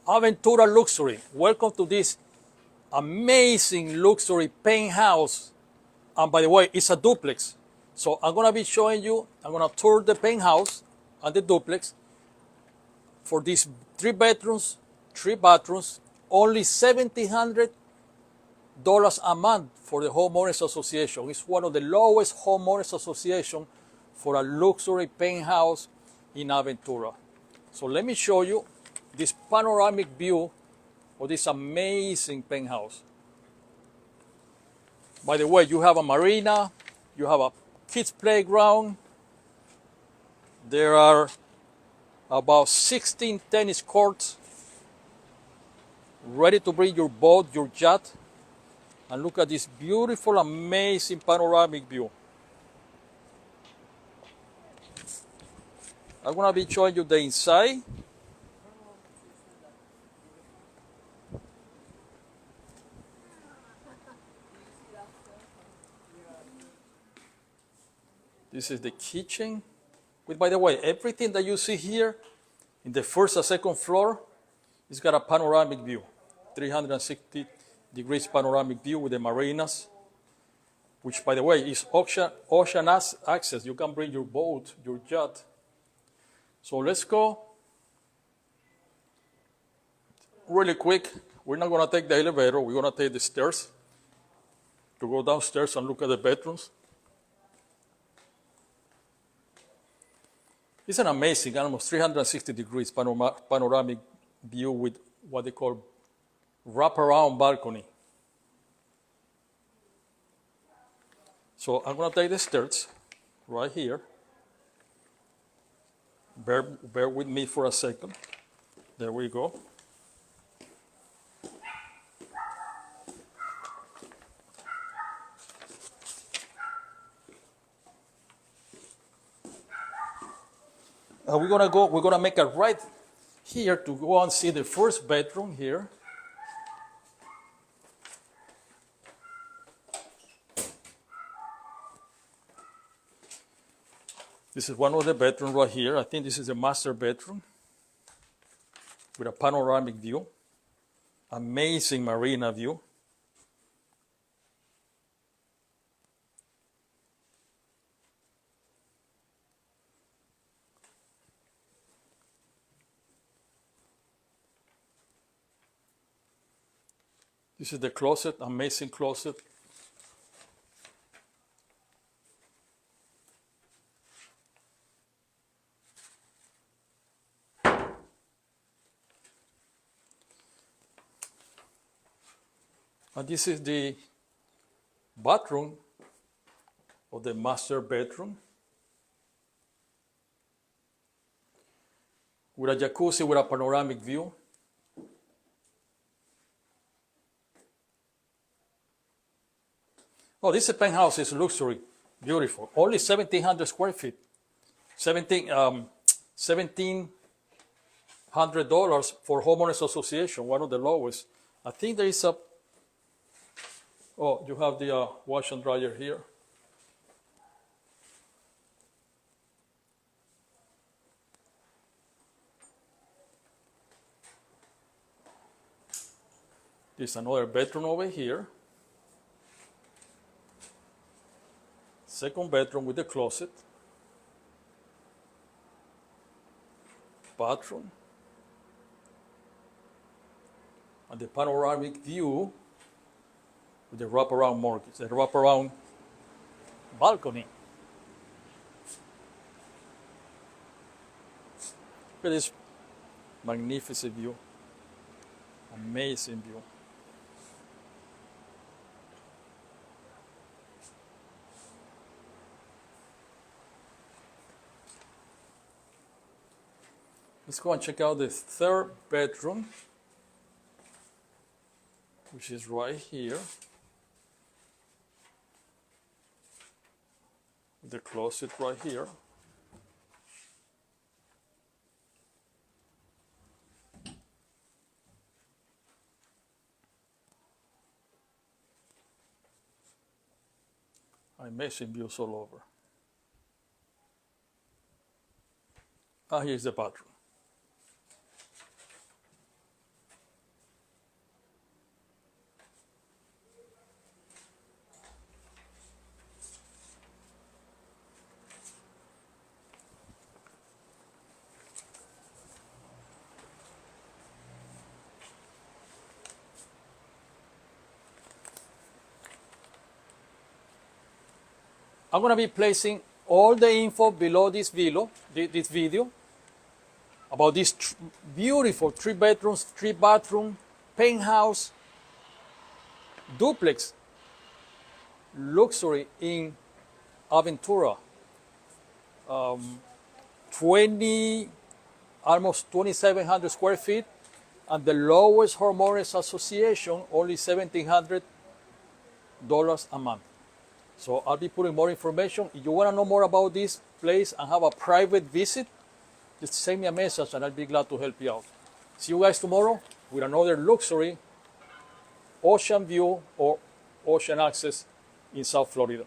Aventura Luxury. Welcome to this amazing luxury penthouse. And by the way, it's a duplex. So I'm gonna be showing you, I'm gonna tour the penthouse and the duplex for these 3 bedrooms, 3 bathrooms, only $1,700 a month for the homeowners association. It's one of the lowest homeowners association for a luxury penthouse in Aventura. So let me show you this panoramic view of this amazing penthouse. By the way, you have a marina, you have a kids playground. There are about 16 tennis courts ready to bring your boat, your yacht. And look at this beautiful, amazing panoramic view. I'm gonna be showing you the inside. This is the kitchen. With, by the way, everything that you see here in the first and second floor, it's got a panoramic view, 360 degrees panoramic view with the marinas, which, by the way, is ocean access. You can bring your boat, your yacht. So let's go really quick. We're not going to take the elevator. We're going to take the stairs to go downstairs and look at the bedrooms. It's an amazing, almost 360 degrees panoramic view with what they call wraparound balcony. So I'm going to take the stairs right here. Bear with me for a second. There we go. We're gonna make a right here to go and see the first bedroom here. This is one of the bedrooms right here. I think this is a master bedroom with a panoramic view. Amazing marina view. This is the closet, amazing closet. And this is the bathroom of the master bedroom with a jacuzzi with a panoramic view. Oh, this penthouse is luxury, beautiful. Only 1,700 square feet. $1,700 for homeowners association, one of the lowest. I think there is a. Oh, you have the wash and dryer here. There's another bedroom over here. Second bedroom with the closet. Bathroom. And the panoramic view with the wraparound mortgage, the wraparound balcony. Look at this magnificent view. Amazing view. Let's go and check out the third bedroom, which is right here. The closet right here. Amazing views all over. Ah, here's the bathroom. I'm going to be placing all the info below this video, about this beautiful 3 bedrooms, 3 bathroom, penthouse, duplex, luxury in Aventura. Almost 2,700 square feet, and the lowest homeowners association, only $1,700 a month. So I'll be putting more information. If you want to know more about this place and have a private visit, just send me a message and I'll be glad to help you out. See you guys tomorrow with another luxury ocean view or ocean access in South Florida.